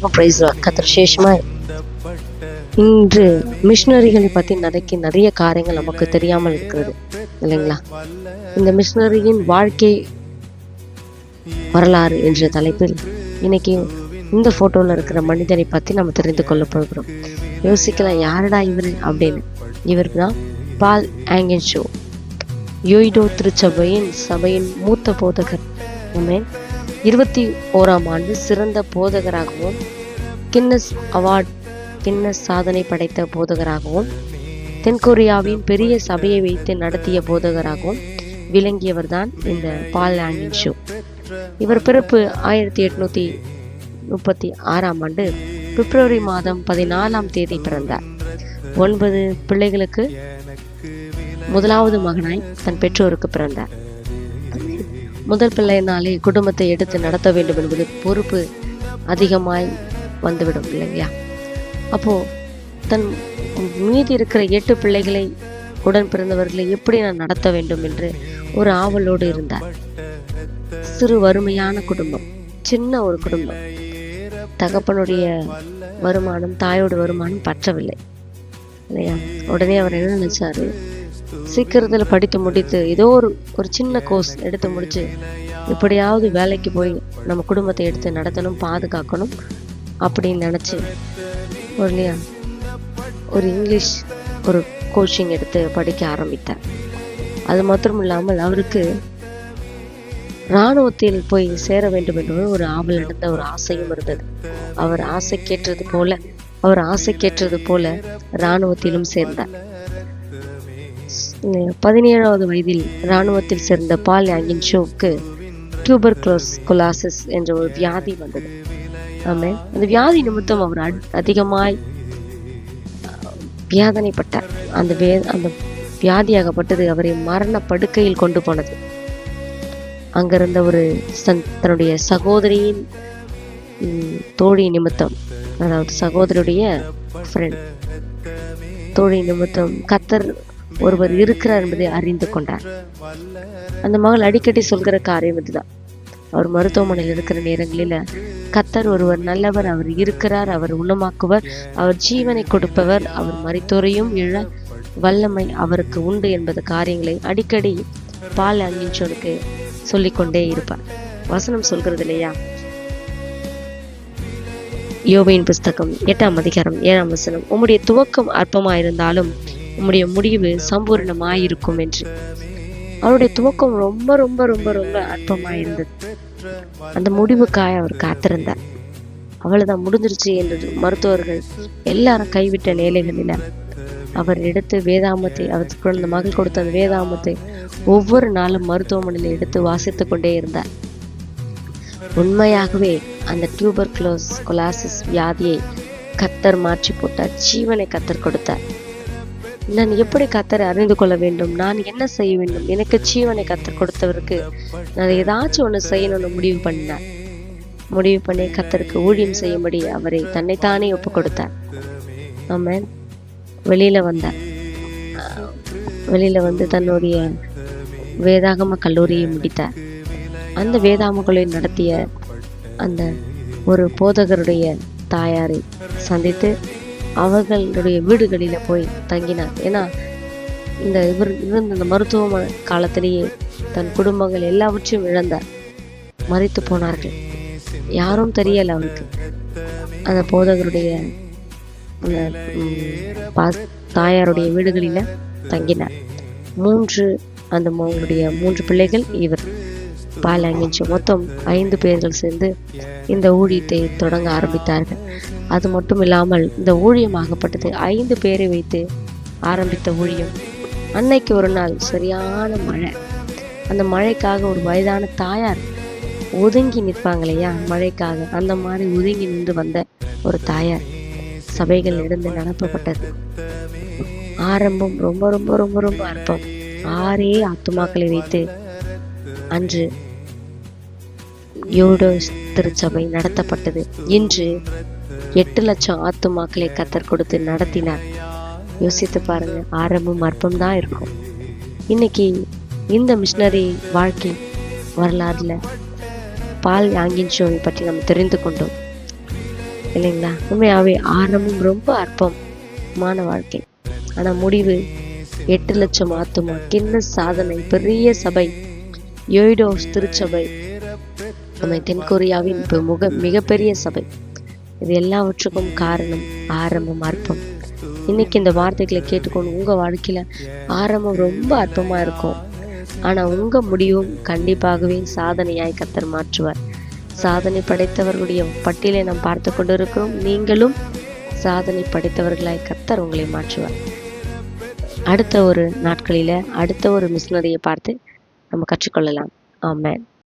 கர்த்தர் விசேஷமா இன்று மிஷினரிகளை பற்றி நிறைய காரியங்கள் நமக்கு தெரியாமல் இருக்கிறது இல்லைங்களா? இந்த மிஷினரியின் வாழ்க்கை வரலாறு என்ற தலைப்பில் இன்னைக்கு இந்த போட்டோல இருக்கிற மனிதனை பற்றி நம்ம தெரிந்து கொள்ள போகிறோம். யோசிக்கலாம், யாரடா இவர் அப்படின்னு. இவருக்கு தான் பால் ஆங்கின்ஷோ, யோய்டோ திருச்சபையின் மூத்த போதகர். 21ஆம் ஆண்டு சிறந்த போதகராகவும் கின்னஸ் சாதனை படைத்த போதகராகவும் தென்கொரியாவின் பெரிய சபையை வைத்து நடத்திய போதகராகவும் விளங்கியவர் தான் இந்த பால் ஆங்கின்ஷோ. இவர் பிறப்பு 1836ஆம் ஆண்டு பிப்ரவரி மாதம் 14ஆம் தேதி பிறந்தார். 9 பிள்ளைகளுக்கு முதலாவது மகனாய் தன் பெற்றோருக்கு பிறந்தார். முதல் பிள்ளைனாலே குடும்பத்தை எடுத்து நடத்த வேண்டும் என்பது பொறுப்பு அதிகமாய் வந்துவிடும் இல்லைங்களா? அப்போ தன் மீதி இருக்கிற 8 பிள்ளைகளை, உடன் பிறந்தவர்களை எப்படி நான் நடத்த வேண்டும் என்று ஒரு ஆவலோடு இருந்தார். சிறு வறுமையான குடும்பம், சின்ன ஒரு குடும்பம். தகப்பனுடைய வருமானம், தாயோட வருமானம் பற்றவில்லை இல்லையா? உடனே அவர் என்ன நினைச்சாரு, சீக்கிரத்தில் படித்து முடித்து ஏதோ ஒரு சின்ன கோர்ஸ் எடுத்து முடிச்சு எப்படியாவது வேலைக்கு போய் நம்ம குடும்பத்தை எடுத்து நடத்தணும், பாதுகாக்கணும் அப்படின்னு நினச்சி ஒரு இங்கிலீஷ் ஒரு கோச்சிங் எடுத்து படிக்க ஆரம்பித்தார். அது மாத்திரம் இல்லாமல் அவருக்கு இராணுவத்தில் போய் சேர வேண்டும் என்ற ஒரு ஆவல் நடந்த ஒரு ஆசையும் இருந்தது. அவர் ஆசைக்கேற்றது போல இராணுவத்திலும் சேர்ந்தார். 17வது வயதில் இராணுவத்தில் சேர்ந்த பால் ஆங்கின்ஷோவுக்கு டியூபர்குலோசிஸ் என்ற ஒரு வியாதி வந்தது. அந்த வியாதி நிமித்தம் அவர் அதிகமாய் வியாதனைப்பட்டார். அந்த வியாதியாகப்பட்டது அவரை மரண படுக்கையில் கொண்டு போனது. அங்கிருந்த ஒரு தன்னுடைய சகோதரியின் தோழி நிமித்தம், அதாவது சகோதரியுடைய ஃப்ரெண்ட் தோழி நிமித்தம் கர்த்தர் ஒருவர் இருக்கிறார் என்பதை அறிந்து கொண்டார். அந்த மகள் அடிக்கடி சொல்கிற காரியம் இதுதான். அவர் மருத்துவமனையில் இருக்கிற நேரங்களில் கர்த்தர் ஒருவர் நல்லவர், அவர் இருக்கிறார், அவர் குணமாக்குவர், அவர் ஜீவனை கொடுப்பவர், அவர் மரித்தோரையும் இழ வல்லமை அவருக்கு உண்டு என்பது காரியங்களை அடிக்கடி பால் ஆங்கின்ஷோனுக்கு சொல்லிக்கொண்டே இருப்பார். வசனம் சொல்கிறது இல்லையா? யோபின் புஸ்தகம் 8ஆம் அதிகாரம் 7ஆம் வசனம், உம்முடைய துவக்கம் அற்பமாயிருந்தாலும் உம்முடைய முடிவு சம்பூர்ணமாயிருக்கும் என்று. அவருடைய துவக்கம் ரொம்ப ரொம்ப ரொம்ப ரொம்ப அற்பமாயிருந்தது. அந்த முடிவுக்காக அவர் காத்திருந்தார். அவ்வளவுதான், முடிஞ்சிருச்சு என்று மருத்துவர்கள் எல்லாரும் கைவிட்ட நிலைகளில் அவர் எடுத்து வேதாமத்தை, அவருக்கு அந்த மகள் கொடுத்த அந்த வேதாமத்தை ஒவ்வொரு நாளும் மருத்துவமனையில் எடுத்து வாசித்து கொண்டே இருந்தார். உண்மையாகவே அந்த டியூபர்குலோசிஸ் வியாதியை கர்த்தர் மாற்றி போட்டார். ஜீவனை கர்த்தர் கொடுத்தார். நான் எப்படி கர்த்தரை அறிந்து கொள்ள வேண்டும்? நான் என்ன செய்ய வேண்டும்? எனக்கு ஜீவனை கர்த்தர் கொடுத்தவருக்கு நான் ஏதாச்சும் ஒன்று செய்யணும்னு முடிவு பண்ணி கர்த்தருக்கு ஊழியம் செய்யும்படி அவரை தன்னைத்தானே ஒப்பு கொடுத்தார். ஆமென். வெளியில வந்து தன்னுடைய வேதாகம கல்லூரியை முடித்தார். அந்த வேதாகம கல்லூரி நடத்திய அந்த ஒரு போதகருடைய தாயாரை சந்தித்து அவர்களுடைய வீடுகளில போய் தங்கினார். ஏன்னா இவர் இருந்த அந்த மருத்துவ காலத்திலேயே தன் குடும்பங்கள் எல்லாவற்றையும் இழந்தார், மரித்து போனார்கள். யாரும் தெரியல அவருக்கு. அந்த போதகருடைய அந்த தாயாருடைய வீடுகளில தங்கினார். அவங்களுடைய 3 பிள்ளைகள், இவர் பால் ஆங்கின்ஷோ, மொத்தம் 5 பேர்கள் சேர்ந்து இந்த ஊழியத்தை தொடங்க ஆரம்பித்தார்கள். அது மட்டும் இல்லாமல் இந்த ஊழியமாகப்பட்டது 5 பேரை வைத்து ஆரம்பித்த ஊழியம். அன்னைக்கு ஒரு நாள் சரியான மழை. அந்த மழைக்காக ஒரு வயதான தாயார் ஒதுங்கி நிற்பாங்க இல்லையா, மழைக்காக, அந்த மாதிரி ஒதுங்கி நின்று வந்த ஒரு தாயார் சபைகள் இருந்து நடப்பப்பட்டது. ஆரம்பம் ரொம்ப ரொம்ப ரொம்ப ரொம்ப அற்பம். 6 ஆத்துமாக்களை வைத்து அன்று யோடோ திருச்சபை நடத்தப்பட்டது. இன்று 8 லட்சம் ஆத்துமாக்களை கர்த்தர் கொடுத்து நடத்தினார். யோசித்து பாருங்க, ஆரம்பம் அற்பம் தான் இருக்கும். இன்னைக்கு இந்த மிஷினரி வாழ்க்கை வரலாறுல பால் ஆங்கின்ஷோவை பற்றி நம்ம தெரிந்து கொண்டோம். இல்லைங்களா? உண்மையாகவே ஆரம்பம் ரொம்ப அற்பமான வாழ்க்கை, ஆனால் முடிவு 8 லட்சம் ஆத்துமா, கின்னஸ் சாதனை, பெரிய சபை, யோய்டோஸ் திருச்சபை, நம்ம தென்கொரியாவின் மிகப்பெரிய சபை. இது எல்லாவற்றுக்கும் காரணம் ஆரம்பம் அற்பம். இன்னைக்கு இந்த வார்த்தைகளை கேட்டுக்கொண்டு உங்க வாழ்க்கையில ஆரம்பம் ரொம்ப அற்பமா இருக்கும், ஆனா உங்க முடிவும் கண்டிப்பாகவே சாதனையாய் கர்த்தர் மாற்றுவார். சாதனை படைத்தவர்களுடைய பட்டியலை நாம் பார்த்து கொண்டிருக்கிறோம். நீங்களும் சாதனை படைத்தவர்களாய் கர்த்தர் உங்களை மாற்றுவார். அடுத்த ஒரு நாட்களில அடுத்த ஒரு மிஷனரியை பார்த்து நம்ம கற்றுக்கொள்ளலாம். ஆமென்.